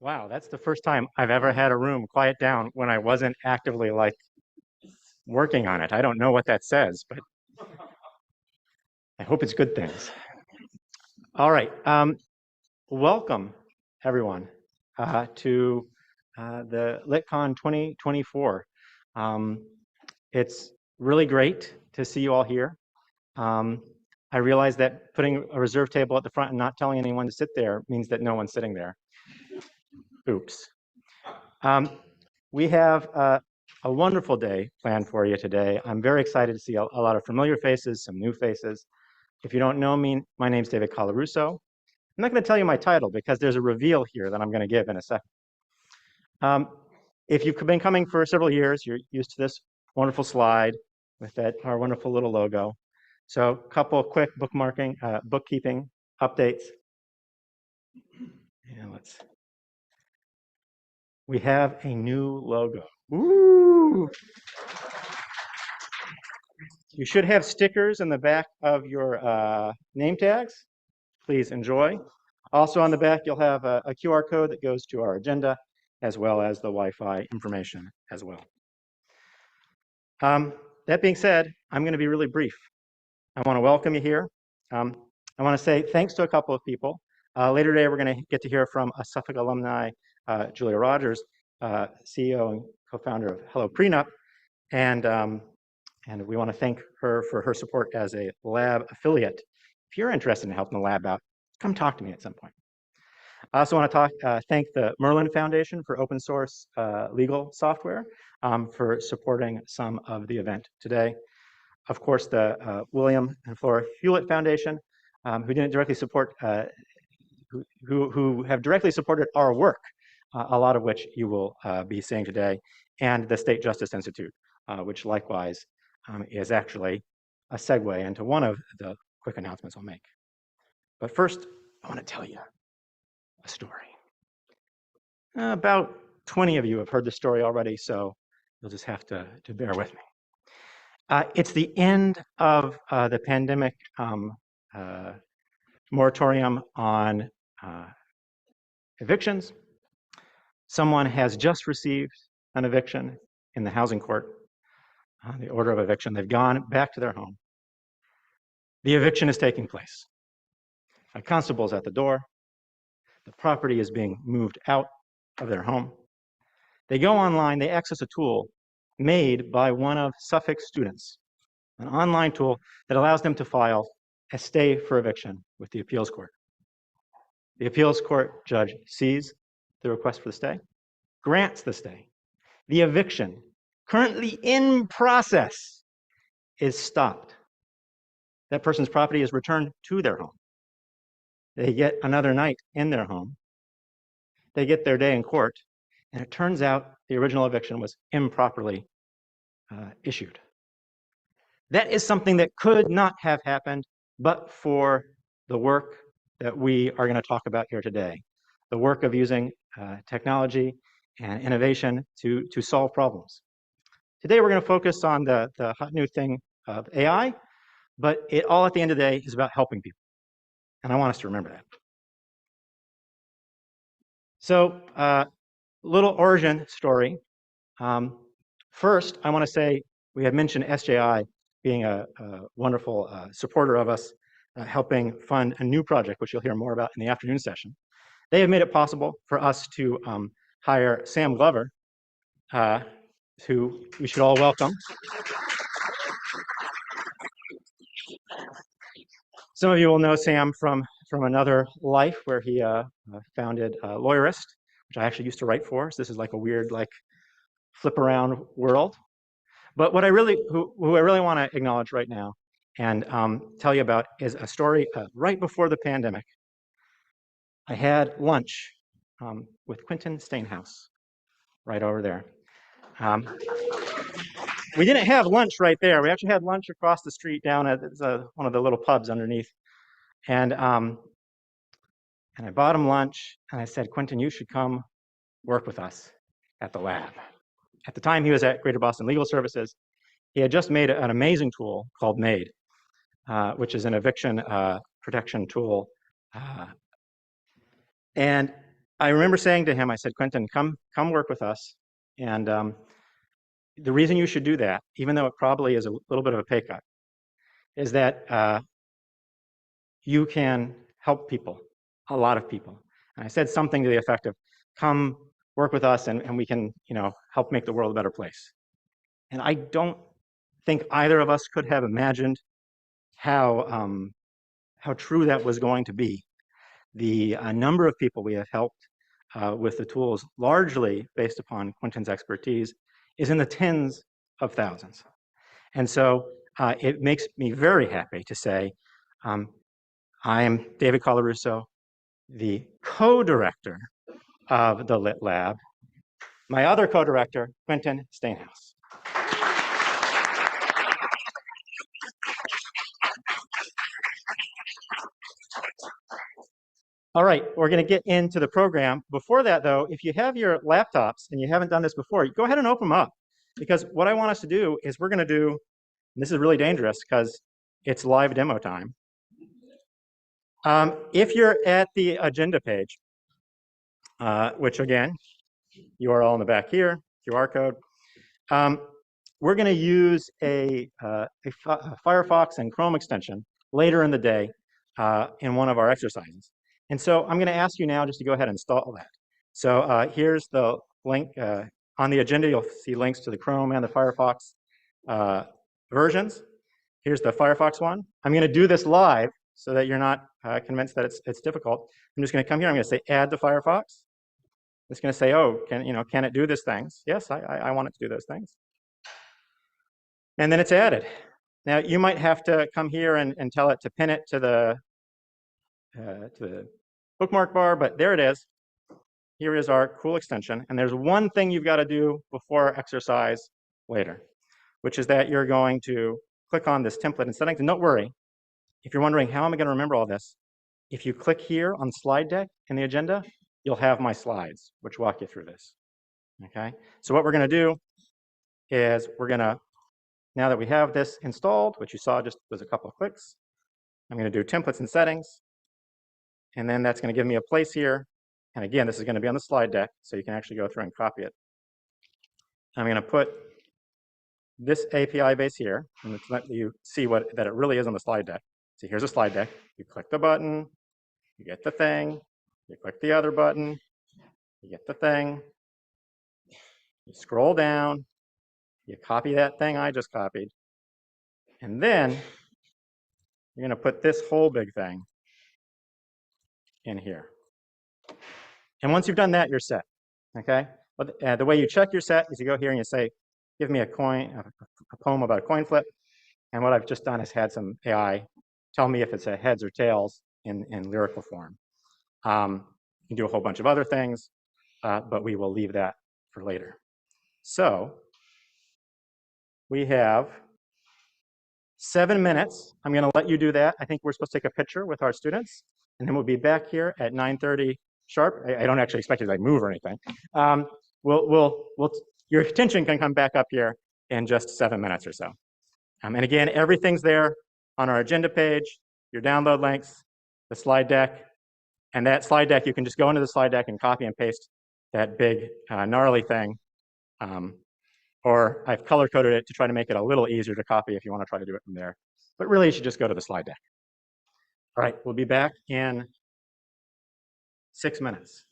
Wow, that's the first time I've ever had a room quiet down when I wasn't actively working on it. I don't know what that says, but I hope it's good things. All right, welcome everyone to the LitCon 2024. It's really great to see you all here. I realize that putting a reserve table at the front and not telling anyone to sit there means that no one's sitting there. Oops. We have a wonderful day planned for you today. I'm very excited to see a lot of familiar faces, some new faces. If you don't know me, my name's David Colarusso. I'm not going to tell you my title because there's a reveal here that I'm going to give in a second. If you've been coming for several years, you're used to this wonderful slide with our wonderful little logo. So a couple of quick bookkeeping updates. And we have a new logo. Woo! You should have stickers in the back of your name tags. Please enjoy. Also on the back, you'll have a QR code that goes to our agenda, as well as the Wi-Fi information as well. That being said, I'm going to be really brief. I want to welcome you here. I want to say thanks to a couple of people. Later today, we're going to get to hear from a Suffolk alumni, Julia Rogers, CEO and co-founder of Hello Prenup, and we want to thank her for her support as a lab affiliate. If you're interested in helping the lab out, come talk to me at some point. I also want to thank the Merlin Foundation for open source legal software for supporting some of the event today. Of course, the William and Flora Hewlett Foundation, who didn't directly support, who have directly supported our work, a lot of which you will be seeing today, and the State Justice Institute, which likewise is actually a segue into one of the quick announcements I'll make. But first, I want to tell you a story. About 20 of you have heard the story already, so you'll just have to bear with me. It's the end of the pandemic moratorium on evictions. Someone has just received an eviction in the housing court, the order of eviction. They've gone back to their home. The eviction is taking place. A constable is at the door. The property is being moved out of their home. They go online, they access a tool made by one of Suffolk's students, an online tool that allows them to file a stay for eviction with the appeals court. The appeals court judge sees the request for the stay, grants the stay. The eviction, currently in process, is stopped. That person's property is returned to their home. They get another night in their home. They get their day in court, and it turns out the original eviction was improperly issued. That is something that could not have happened but for the work that we are going to talk about here today, the work of using technology and innovation to solve problems. Today, we're going to focus on the hot new thing of AI, but it all at the end of the day is about helping people. And I want us to remember that. So, little origin story. First, I want to say we have mentioned SJI being a wonderful supporter of us, helping fund a new project, which you'll hear more about in the afternoon session. They have made it possible for us to hire Sam Glover, who we should all welcome. Some of you will know Sam from another life where he founded Lawyerist, which I actually used to write for. So this is like a weird flip around world. But what who I really want to acknowledge right now and tell you about is a story right before the pandemic. I had lunch with Quentin Stainhouse right over there. We didn't have lunch right there. We actually had lunch across the street down at one of the little pubs underneath. And I bought him lunch, and I said, Quentin, you should come work with us at the lab. At the time, he was at Greater Boston Legal Services. He had just made an amazing tool called MADE, which is an eviction protection tool. And I remember saying to him, I said, Quentin, come work with us. And the reason you should do that, even though it probably is a little bit of a pay cut, is that you can help people, a lot of people. And I said something to the effect of, come work with us and we can, help make the world a better place. And I don't think either of us could have imagined how true that was going to be. The number of people we have helped with the tools, largely based upon Quentin's expertise, is in the tens of thousands. And so it makes me very happy to say, I am David Colarusso, the co-director of the Lit Lab. My other co-director, Quentin Stainhouse. All right, we're going to get into the program. Before that, though, if you have your laptops and you haven't done this before, go ahead and open them up. Because what I want us to do is we're going to do, and this is really dangerous because it's live demo time. If you're at the agenda page, which again, URL in the back here, QR code, we're going to use a Firefox and Chrome extension later in the day in one of our exercises. And so I'm going to ask you now just to go ahead and install that. So here's the link. On the agenda, you'll see links to the Chrome and the Firefox versions. Here's the Firefox one. I'm going to do this live so that you're not convinced that it's difficult. I'm just going to come here. I'm going to say add to Firefox. It's going to say, oh, can it do these things? Yes, I want it to do those things. And then it's added. Now, you might have to come here and tell it to pin it to the bookmark bar, but there it is. Here is our cool extension. And there's one thing you've got to do before exercise later, which is that you're going to click on this template and settings. And don't worry, if you're wondering, how am I going to remember all this? If you click here on slide deck in the agenda, you'll have my slides, which walk you through this. Okay? So what we're going to do is we're going to, now that we have this installed, which you saw just was a couple of clicks, I'm going to do templates and settings. And then that's going to give me a place here. And again, this is going to be on the slide deck, so you can actually go through and copy it. I'm going to put this API base here, and let's let you see that it really is on the slide deck. So here's a slide deck. You click the button, you get the thing. You click the other button, you get the thing. You scroll down, you copy that thing I just copied. And then you're going to put this whole big thing in here. And once you've done that, you're set. Okay? But the way you check your set is you go here and you say, give me a poem about a coin flip. And what I've just done is had some AI tell me if it's a heads or tails in lyrical form. You can do a whole bunch of other things, but we will leave that for later. So we have 7 minutes. I'm going to let you do that. I think we're supposed to take a picture with our students, and then we'll be back here at 9:30 sharp. I don't actually expect you to move or anything. Your attention can come back up here in just 7 minutes or so. And again, everything's there on our agenda page, your download links, the slide deck. And that slide deck, you can just go into the slide deck and copy and paste that big, gnarly thing. Or I've color-coded it to try to make it a little easier to copy if you want to try to do it from there. But really, you should just go to the slide deck. All right, we'll be back in 6 minutes.